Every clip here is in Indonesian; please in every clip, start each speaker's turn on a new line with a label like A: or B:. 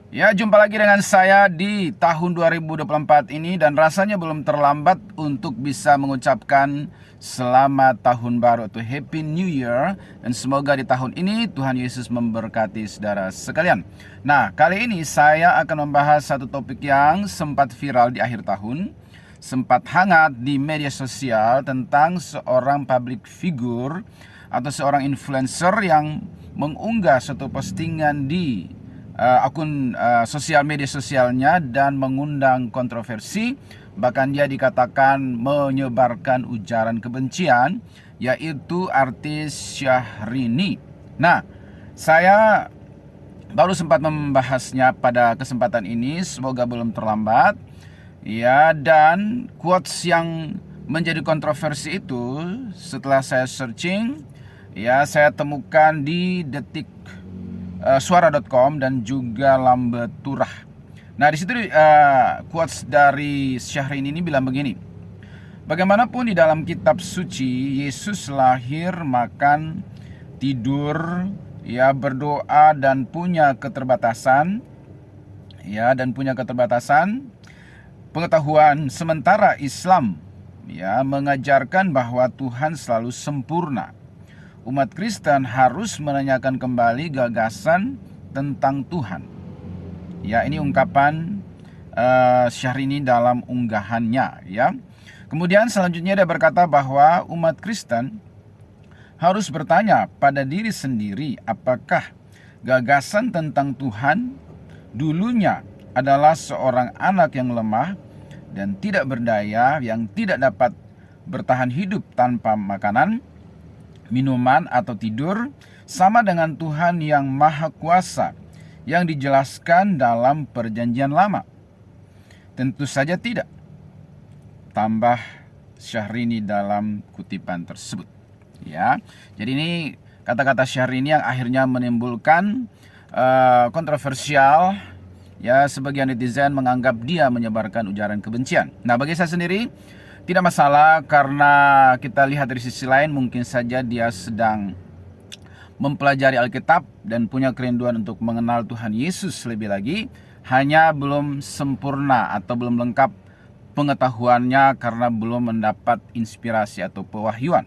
A: Ya, jumpa lagi dengan saya di tahun 2024 ini dan rasanya belum terlambat untuk bisa mengucapkan selamat tahun baru atau Happy New Year, dan semoga di tahun ini Tuhan Yesus memberkati saudara sekalian. Nah, kali ini saya akan membahas satu topik yang sempat viral di akhir tahun, sempat hangat di media sosial tentang seorang public figure atau seorang influencer yang mengunggah suatu postingan di akun sosial media sosialnya dan mengundang kontroversi. Bahkan dia dikatakan menyebarkan ujaran kebencian, yaitu artis Syahrini. Nah, saya baru sempat membahasnya pada kesempatan ini, semoga belum terlambat. Ya, dan quotes yang menjadi kontroversi itu setelah saya searching, ya saya temukan di suara.com dan juga Lambe Turah. Nah, di situ quotes dari Syahrini ini bilang begini: bagaimanapun di dalam kitab suci, Yesus lahir, makan, tidur, ya berdoa dan punya keterbatasan, pengetahuan, sementara Islam ya mengajarkan bahwa Tuhan selalu sempurna. Umat Kristen harus menanyakan kembali gagasan tentang Tuhan. Ya, ini ungkapan Syahrini dalam unggahannya, ya. Kemudian selanjutnya dia berkata bahwa umat Kristen harus bertanya pada diri sendiri, apakah gagasan tentang Tuhan dulunya adalah seorang anak yang lemah dan tidak berdaya, yang tidak dapat bertahan hidup tanpa makanan, minuman, atau tidur, sama dengan Tuhan yang Maha Kuasa yang dijelaskan dalam Perjanjian Lama? Tentu saja tidak, tambah Syahrini dalam kutipan tersebut. Ya, jadi ini kata-kata Syahrini yang akhirnya menimbulkan kontroversial. Ya, sebagian netizen menganggap dia menyebarkan ujaran kebencian. Nah, bagi saya sendiri tidak masalah, karena kita lihat dari sisi lain mungkin saja dia sedang mempelajari Alkitab dan punya kerinduan untuk mengenal Tuhan Yesus lebih lagi. Hanya belum sempurna atau belum lengkap pengetahuannya karena belum mendapat inspirasi atau pewahyuan.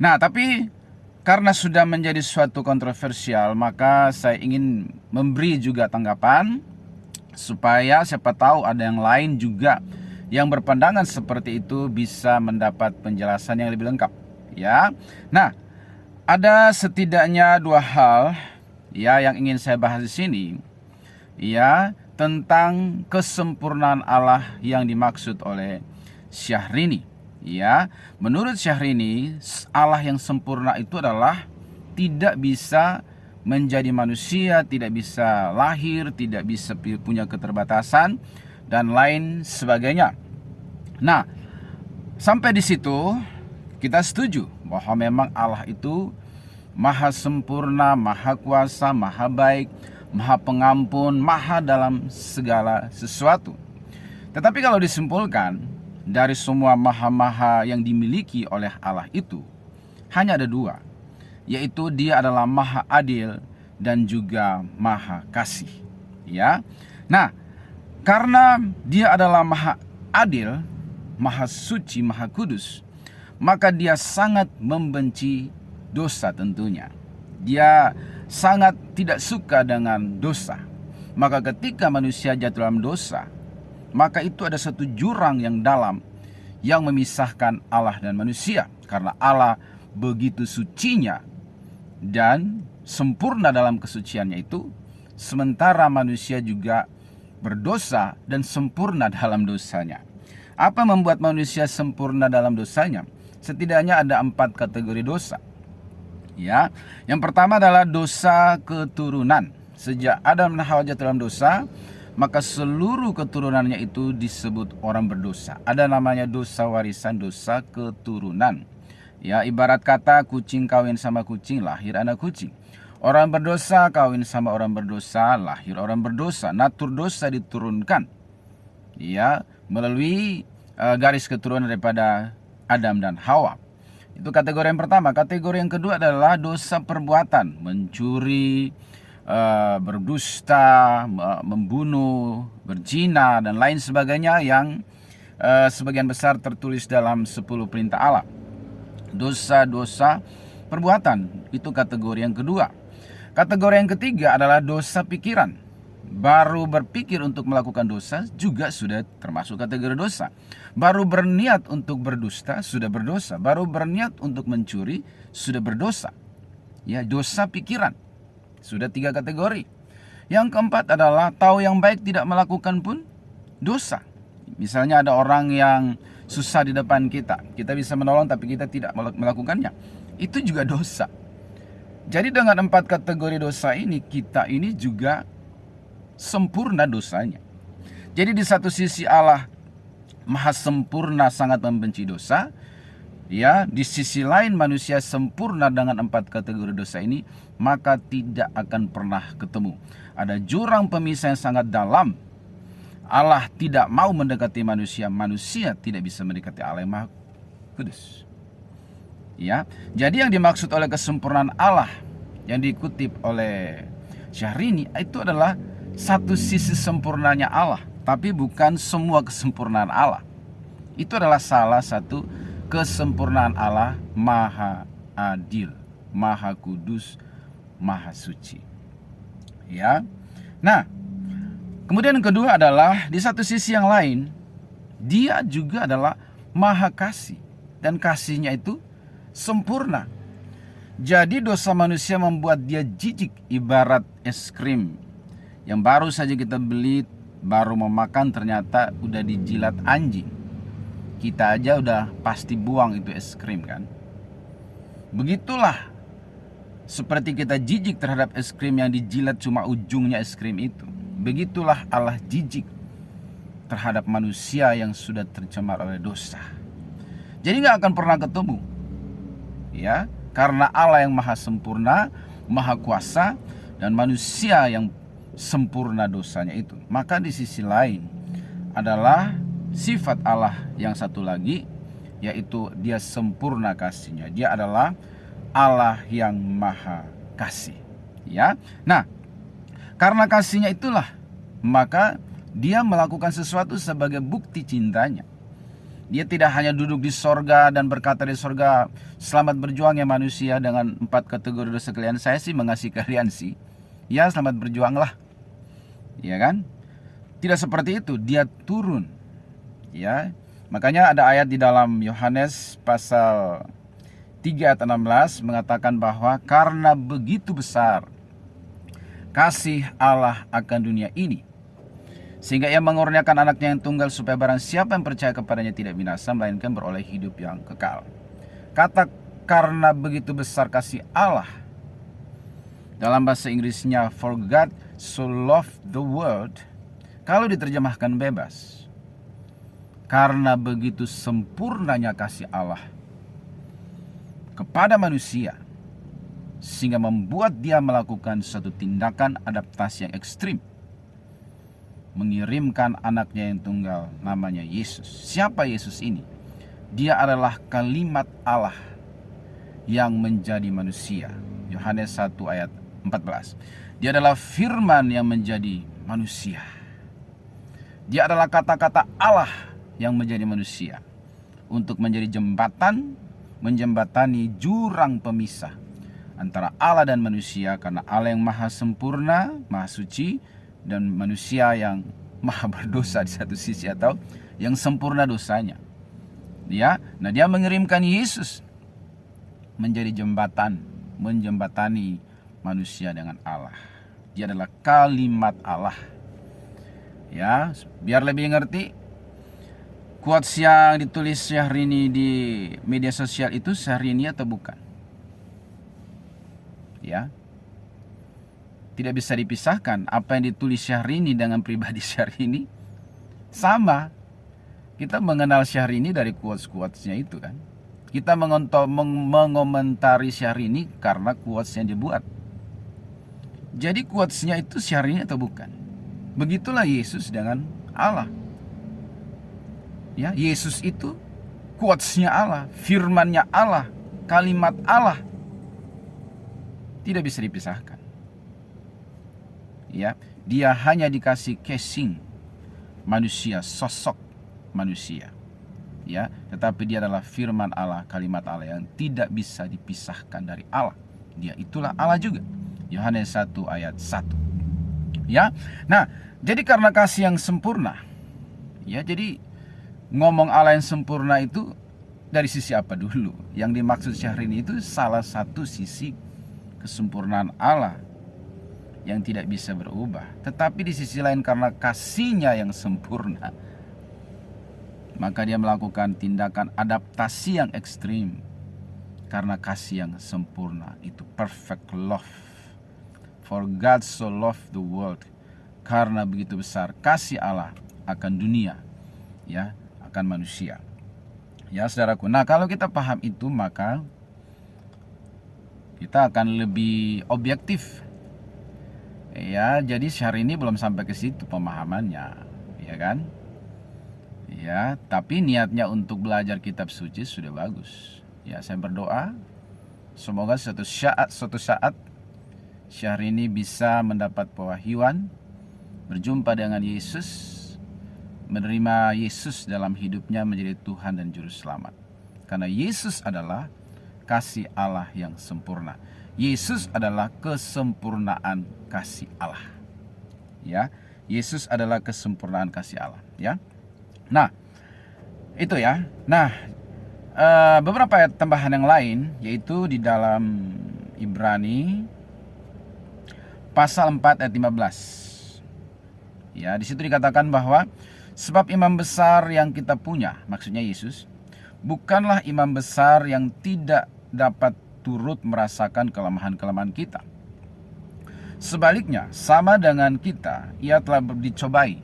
A: Nah, tapi karena sudah menjadi suatu kontroversial, maka saya ingin memberi juga tanggapan supaya siapa tahu ada yang lain juga yang berpandangan seperti itu bisa mendapat penjelasan yang lebih lengkap, ya. Nah, ada setidaknya dua hal ya yang ingin saya bahas di sini, ya, tentang kesempurnaan Allah yang dimaksud oleh Syahrini. Ya, menurut Syahrini, Allah yang sempurna itu adalah tidak bisa menjadi manusia, tidak bisa lahir, tidak bisa punya keterbatasan, dan lain sebagainya. Nah, sampai di situ kita setuju bahwa memang Allah itu maha sempurna, maha kuasa, maha baik, maha pengampun, maha dalam segala sesuatu. Tetapi kalau disimpulkan dari semua maha-maha yang dimiliki oleh Allah itu, hanya ada dua, yaitu dia adalah maha adil dan juga maha kasih. Ya, nah, karena dia adalah maha adil, maha suci, maha kudus, maka dia sangat membenci dosa tentunya. Dia sangat tidak suka dengan dosa. Maka ketika manusia jatuh dalam dosa, maka itu ada satu jurang yang dalam yang memisahkan Allah dan manusia. Karena Allah begitu sucinya dan sempurna dalam kesuciannya itu, sementara manusia juga berdosa dan sempurna dalam dosanya. Apa membuat manusia sempurna dalam dosanya? Setidaknya ada 4 kategori dosa. Ya, yang pertama adalah dosa keturunan. Sejak Adam dan Hawa jatuh dalam dosa, maka seluruh keturunannya itu disebut orang berdosa. Ada namanya dosa warisan, dosa keturunan. Ya, ibarat kata kucing kawin sama kucing, lahir anak kucing. Orang berdosa kawin sama orang berdosa, lahir orang berdosa. Natur dosa diturunkan, ya, melalui garis keturunan daripada Adam dan Hawa. Itu kategori yang pertama. Kategori yang kedua adalah dosa perbuatan, mencuri, berdusta, membunuh, berzina, dan lain sebagainya yang sebagian besar tertulis dalam 10 perintah Allah. Dosa-dosa perbuatan, itu kategori yang kedua. Kategori yang ketiga adalah dosa pikiran. Baru berpikir untuk melakukan dosa juga sudah termasuk kategori dosa. Baru berniat untuk berdusta sudah berdosa. Baru berniat untuk mencuri sudah berdosa. Ya, dosa pikiran. Sudah 3 kategori. Yang keempat adalah tahu yang baik tidak melakukan pun dosa. Misalnya ada orang yang susah di depan kita. Kita bisa menolong tapi kita tidak melakukannya. Itu juga dosa. Jadi dengan 4 kategori dosa ini, kita ini juga sempurna dosanya. Jadi di satu sisi Allah maha sempurna, sangat membenci dosa. Ya, di sisi lain manusia sempurna dengan 4 kategori dosa ini, maka tidak akan pernah ketemu. Ada jurang pemisah yang sangat dalam. Allah tidak mau mendekati manusia, manusia tidak bisa mendekati Allah yang Maha Kudus. Ya, jadi yang dimaksud oleh kesempurnaan Allah yang dikutip oleh Syahrini itu adalah satu sisi sempurnanya Allah, tapi bukan semua kesempurnaan Allah. Itu adalah salah satu kesempurnaan Allah, Maha Adil, Maha Kudus, Maha Suci. Ya. Nah, kemudian yang kedua adalah di satu sisi yang lain, Dia juga adalah Maha Kasih, dan kasihnya itu sempurna. Jadi dosa manusia membuat dia jijik, ibarat es krim yang baru saja kita beli, baru memakan ternyata udah dijilat anjing. Kita aja udah pasti buang itu es krim kan. Begitulah seperti kita jijik terhadap es krim yang dijilat cuma ujungnya es krim itu. Begitulah Allah jijik terhadap manusia yang sudah tercemar oleh dosa. Jadi gak akan pernah ketemu. Ya, karena Allah yang maha sempurna, maha kuasa, dan manusia yang sempurna dosanya itu. Maka di sisi lain adalah sifat Allah yang satu lagi, yaitu Dia sempurna kasihnya. Dia adalah Allah yang maha kasih. Ya, nah karena kasihnya itulah, maka Dia melakukan sesuatu sebagai bukti cintanya. Dia tidak hanya duduk di sorga dan berkata di sorga, selamat berjuang ya manusia dengan 4 kategori dosa kalian. Saya sih mengasihi kalian sih. Ya, selamat berjuanglah. Ya kan? Tidak seperti itu. Dia turun. Ya. Makanya ada ayat di dalam Yohanes pasal 3 ayat 16 mengatakan bahwa karena begitu besar kasih Allah akan dunia ini, sehingga Ia mengurniakan anaknya yang tunggal supaya barang siapa yang percaya kepadanya tidak binasa, melainkan beroleh hidup yang kekal. Kata karena begitu besar kasih Allah, dalam bahasa Inggrisnya for God so loved the world, kalau diterjemahkan bebas, karena begitu sempurnanya kasih Allah kepada manusia, sehingga membuat Dia melakukan suatu tindakan adaptasi yang ekstrim, mengirimkan anaknya yang tunggal, namanya Yesus. Siapa Yesus ini? Dia adalah kalimat Allah yang menjadi manusia. Yohanes 1 ayat 14. Dia adalah firman yang menjadi manusia. Dia adalah kata-kata Allah yang menjadi manusia, untuk menjadi jembatan, menjembatani jurang pemisah antara Allah dan manusia, karena Allah yang maha sempurna, maha suci, dan manusia yang maha berdosa di satu sisi, atau yang sempurna dosanya. Ya, nah Dia mengirimkan Yesus menjadi jembatan, menjembatani manusia dengan Allah. Dia adalah kalimat Allah. Ya, biar lebih ngerti, quotes yang ditulis Syahrini di media sosial itu Syahrini atau bukan? Ya, tidak bisa dipisahkan. Apa yang ditulis Syahrini dengan pribadi Syahrini sama. Kita mengenal Syahrini dari quotes-quotesnya itu kan. Kita mengomentari Syahrini karena quotes yang dibuat. Jadi quotesnya itu Syahrini atau bukan? Begitulah Yesus dengan Allah. Ya, Yesus itu quotesnya Allah, firmannya Allah, kalimat Allah. Tidak bisa dipisahkan. Ya, dia hanya dikasih casing manusia, sosok manusia. Ya, tetapi dia adalah firman Allah, kalimat Allah yang tidak bisa dipisahkan dari Allah. Dia itulah Allah juga. Yohanes 1 ayat 1. Ya. Nah, jadi karena kasih yang sempurna. Ya, jadi ngomong Allah yang sempurna itu dari sisi apa dulu? Yang dimaksud Syahrini itu salah satu sisi kesempurnaan Allah yang tidak bisa berubah. Tetapi di sisi lain karena kasihnya yang sempurna, maka dia melakukan tindakan adaptasi yang ekstrim. Karena kasih yang sempurna itu perfect love. For God so loved the world. Karena begitu besar kasih Allah akan dunia, ya, akan manusia. Ya, saudaraku. Nah, kalau kita paham itu, maka kita akan lebih objektif. Ya, jadi hari ini belum sampai ke situ pemahamannya, ya kan? Ya, tapi niatnya untuk belajar kitab suci sudah bagus. Ya, saya berdoa semoga suatu saat Syahrini bisa mendapat pewahyuan, berjumpa dengan Yesus, menerima Yesus dalam hidupnya menjadi Tuhan dan Juru Selamat. Karena Yesus adalah kasih Allah yang sempurna. Yesus adalah kesempurnaan kasih Allah. Ya, Yesus adalah kesempurnaan kasih Allah. Ya, nah itu ya. Nah, beberapa ayat tambahan yang lain yaitu di dalam Ibrani pasal 4 ayat 15. Ya, di situ dikatakan bahwa sebab imam besar yang kita punya, maksudnya Yesus, bukanlah imam besar yang tidak dapat turut merasakan kelemahan-kelemahan kita. Sebaliknya, sama dengan kita, ia telah dicobai,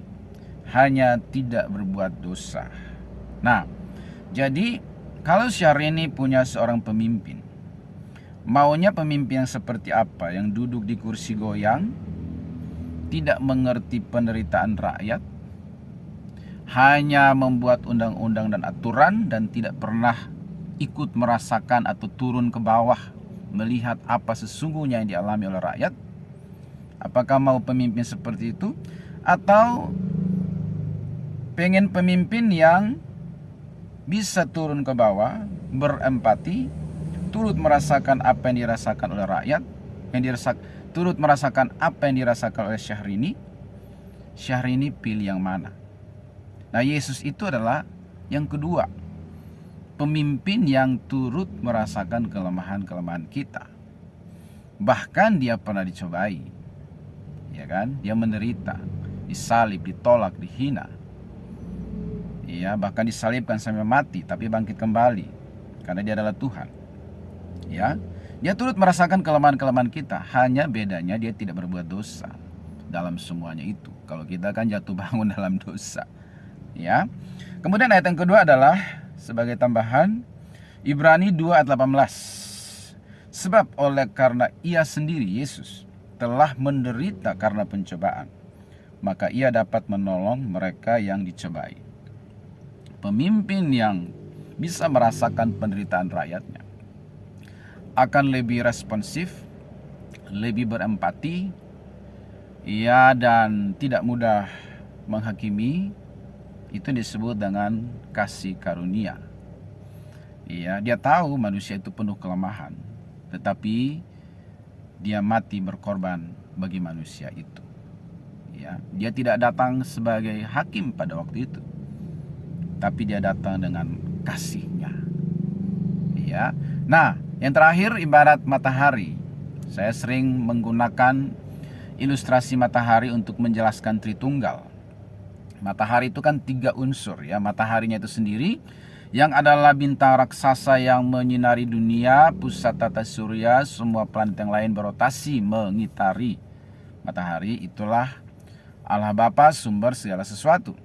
A: hanya tidak berbuat dosa. Nah, jadi kalau Syahrini punya seorang pemimpin, maunya pemimpin yang seperti apa? Yang duduk di kursi goyang, tidak mengerti penderitaan rakyat, hanya membuat undang-undang dan aturan, dan tidak pernah ikut merasakan atau turun ke bawah melihat apa sesungguhnya yang dialami oleh rakyat. Apakah mau pemimpin seperti itu? Atau pengen pemimpin yang bisa turun ke bawah, berempati, turut merasakan apa yang dirasakan oleh rakyat, turut merasakan apa yang dirasakan oleh Syahrini? Syahrini pilih yang mana? Nah, Yesus itu adalah yang kedua, pemimpin yang turut merasakan kelemahan-kelemahan kita. Bahkan dia pernah dicobai, ya kan? Dia menderita, disalib, ditolak, dihina, ya, bahkan disalibkan sampai mati, tapi bangkit kembali karena dia adalah Tuhan. Ya, dia turut merasakan kelemahan-kelemahan kita. Hanya bedanya dia tidak berbuat dosa dalam semuanya itu. Kalau kita kan jatuh bangun dalam dosa. Ya. Kemudian ayat yang kedua adalah sebagai tambahan Ibrani 2 ayat 18. Sebab oleh karena ia sendiri Yesus telah menderita karena pencobaan, maka ia dapat menolong mereka yang dicobai. Pemimpin yang bisa merasakan penderitaan rakyatnya akan lebih responsif, lebih berempati, ya, dan tidak mudah menghakimi. Itu disebut dengan kasih karunia. Ya, dia tahu manusia itu penuh kelemahan, tetapi dia mati berkorban bagi manusia itu. Ya, dia tidak datang sebagai hakim pada waktu itu, tapi dia datang dengan kasihnya. Ya. Nah, yang terakhir ibarat matahari. Saya sering menggunakan ilustrasi matahari untuk menjelaskan Tritunggal. Matahari itu kan 3 unsur, ya. Mataharinya itu sendiri yang adalah bintang raksasa yang menyinari dunia, pusat tata surya, semua planet yang lain berotasi mengitari matahari. Itulah Allah Bapa, sumber segala sesuatu.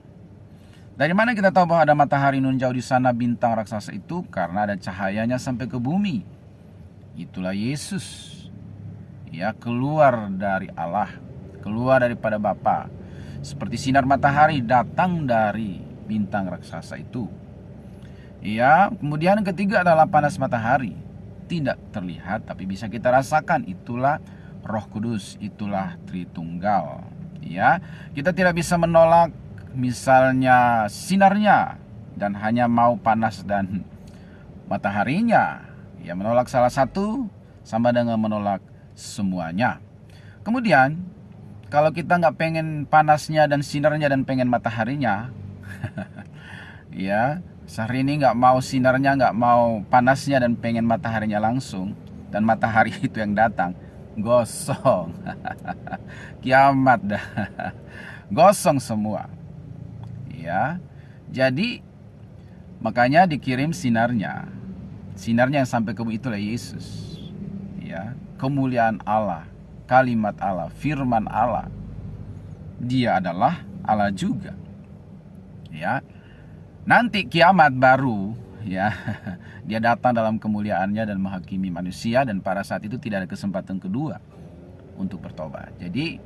A: Dari mana kita tahu bahwa ada matahari nun jauh di sana bintang raksasa itu? Karena ada cahayanya sampai ke bumi. Itulah Yesus. Ya, keluar dari Allah, keluar daripada Bapa. Seperti sinar matahari datang dari bintang raksasa itu. Ya, kemudian yang ketiga adalah panas matahari. Tidak terlihat tapi bisa kita rasakan. Itulah Roh Kudus, itulah Tritunggal. Ya, kita tidak bisa menolak misalnya sinarnya dan hanya mau panas dan mataharinya. Ya, menolak salah satu sama dengan menolak semuanya. Kemudian kalau kita nggak pengen panasnya dan sinarnya dan pengen mataharinya, ya, sehari ini nggak mau sinarnya, nggak mau panasnya dan pengen mataharinya langsung, dan matahari itu yang datang, gosong. Kiamat dah. Gosong semua. Ya. Jadi makanya dikirim sinarnya. Sinarnya yang sampai ke bumi itulah Yesus. Ya, kemuliaan Allah, kalimat Allah, firman Allah. Dia adalah Allah juga. Ya. Nanti kiamat baru, ya. Dia datang dalam kemuliaannya dan menghakimi manusia, dan pada saat itu tidak ada kesempatan kedua untuk bertobat. Jadi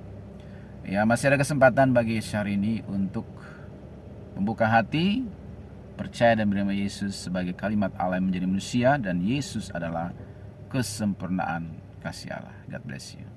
A: ya, masih ada kesempatan bagi Syahrini untuk membuka hati, percaya dan menerima Yesus sebagai kalimat Allah yang menjadi manusia, dan Yesus adalah kesempurnaan kasih Allah. God bless you.